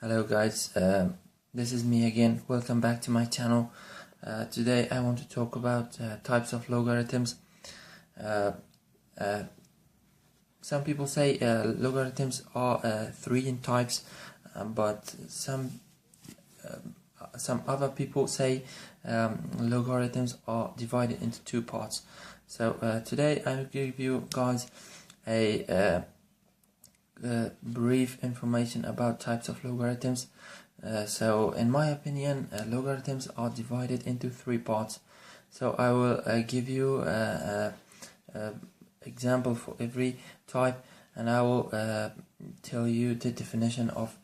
Hello guys, this is me again. Welcome back to my channel. Today I want to talk about types of logarithms. Some people say logarithms are three in types, but some other people say logarithms are divided into two parts. So today I'll give you guys a brief information about types of logarithms. So in my opinion, logarithms are divided into three parts. So I will give you example for every type, and I will tell you the definition of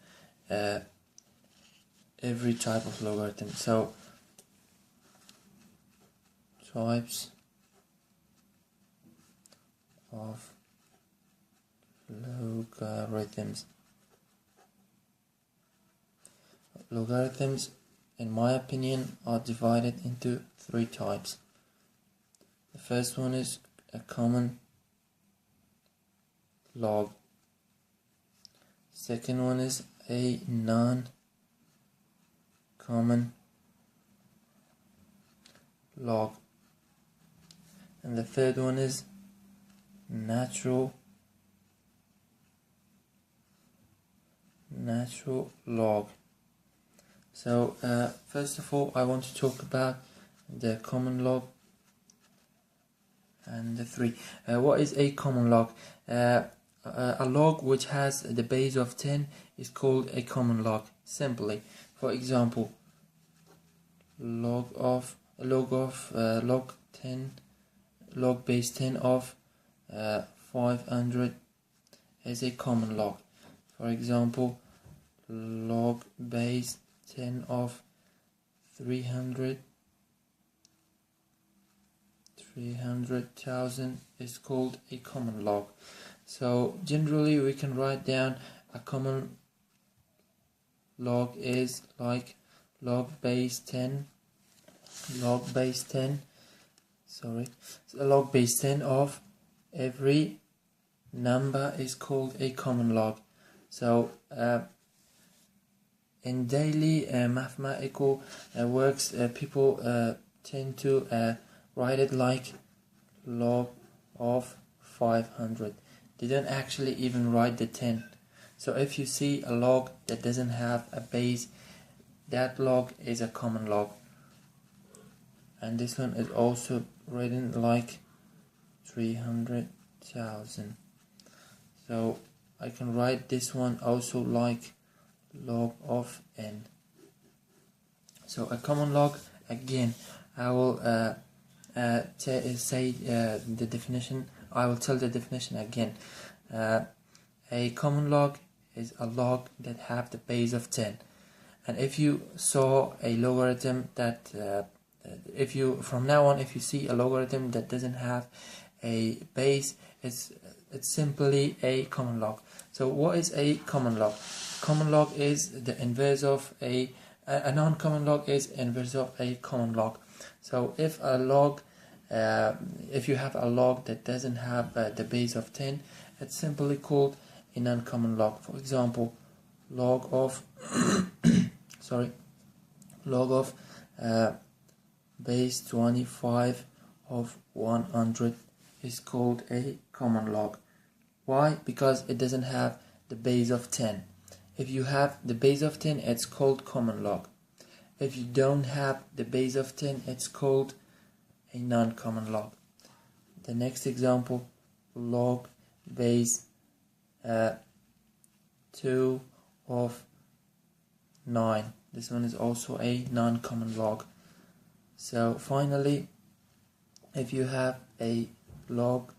every type of logarithm. So types of logarithms. Logarithms, in my opinion, are divided into three types. The first one is a common log. Second one is a non-common log. And the third one is natural log. So first of all, I want to talk about the common log and the three. What is a common log? A log which has the base of 10 is called a common log. Simply, for example, log base 10 of 500 is a common log. For example, log base 10 of 300,000 is called a common log. So generally we can write down a common log is like log base 10 of every number is called a common log. So in daily mathematical works, people tend to write it like log of 500. They don't actually even write the 10. So if you see a log that doesn't have a base, that log is a common log. And this one is also written like 300,000. So I can write this one also like log of n. So a common log, again, I will say the definition. I will tell the definition again. A common log is a log that have the base of 10. And if you saw a logarithm that from now on, if you see a logarithm that doesn't have a base, it's simply a common log. So what is a common log? Common log is the inverse of a non-common log is inverse of a common log. So if a log, if you have a log that doesn't have the base of 10, it's simply called a non-common log. For example, log of log of base 25 of 100 is called a common log. Why? Because it doesn't have the base of 10. If you have the base of 10, it's called common log. If you don't have the base of 10, it's called a non-common log. The next example, log base 2 of 9. This one is also a non-common log. So finally, if you have a log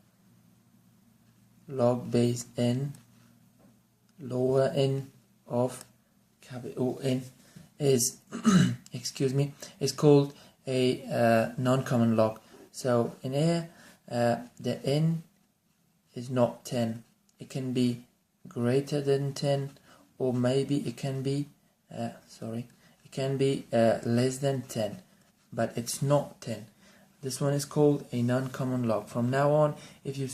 base n, lower n of capital N is is called a non-common log. So in here, the n is not 10. It can be greater than 10, or maybe it can be less than 10, but it's not 10. This one is called a non-common log. From now on, if you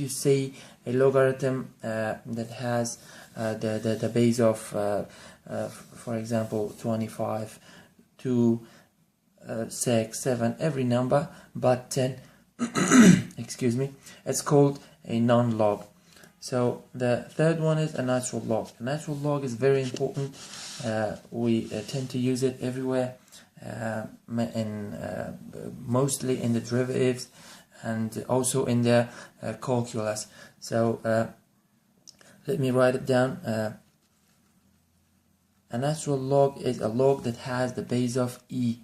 see a logarithm that has the base of, for example, 25, 2, 6, 7, every number but 10, excuse me, it's called a non-log. So the third one is a natural log. A natural log is very important. We tend to use it everywhere, mostly in the derivatives and also in the calculus. So let me write it down. A natural log is a log that has the base of e,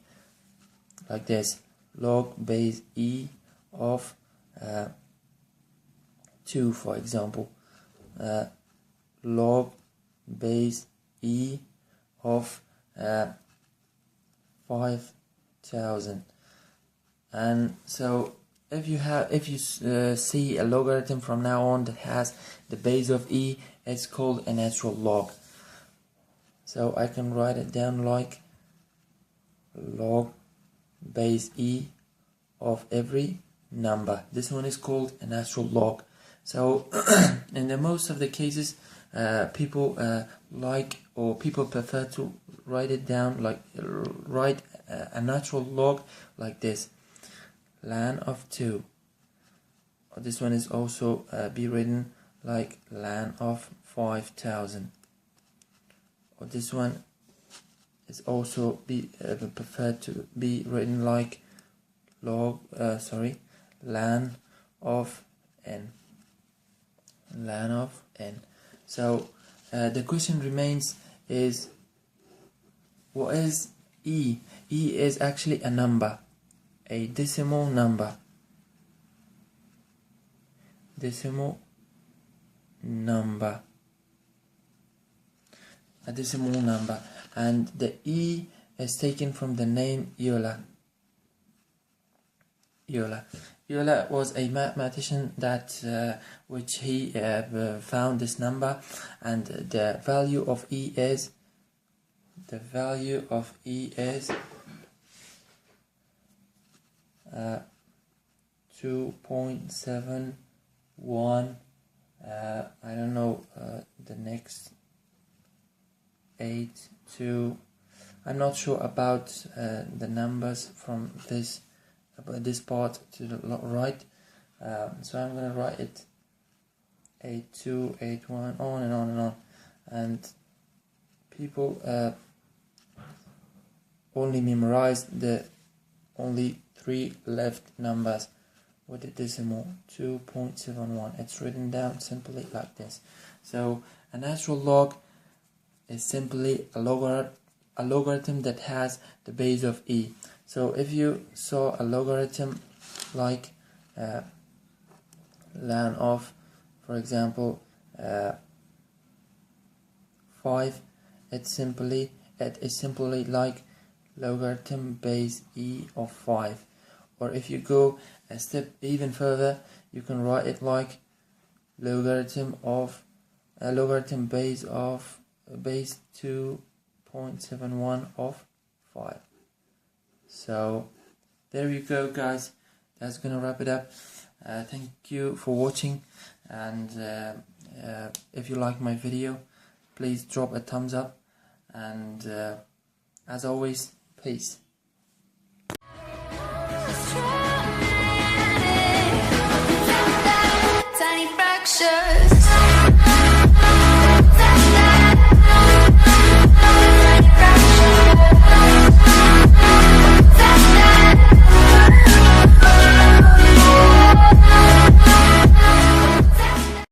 like this. Log base e of 2, for example. Log base e of 5,000. And so if you see a logarithm from now on that has the base of e, it's called a natural log. So I can write it down like log base e of every number. This one is called a natural log. So in the most of the cases, people people prefer to write it down like write a natural log like this, ln of 2. This one is also be written like ln of 5,000. Or this one is also be preferred to be written like ln of n. Ln of n. So the question remains is, what is e? E is actually a number, a decimal number. Decimal number. A decimal number. And the e is taken from the name Euler. Euler was a mathematician that which he found this number, and the value of e is 2.71. I don't know the next 8 to. I'm not sure about the numbers from this part to the right, so I'm going to write it 82, 81, on and on and on. And people only memorize the only 3 left numbers with the decimal 2.71. It's written down simply like this. So a natural log is simply a logarithm that has the base of e. So if you saw a logarithm like ln of, for example, 5, it is simply like logarithm base e of 5. Or if you go a step even further, you can write it like logarithm base 2.71 of 5. So there you go, guys. That's gonna wrap it up. Thank you for watching, and if you like my video, please drop a thumbs up, and as always, peace. Tiny fractures.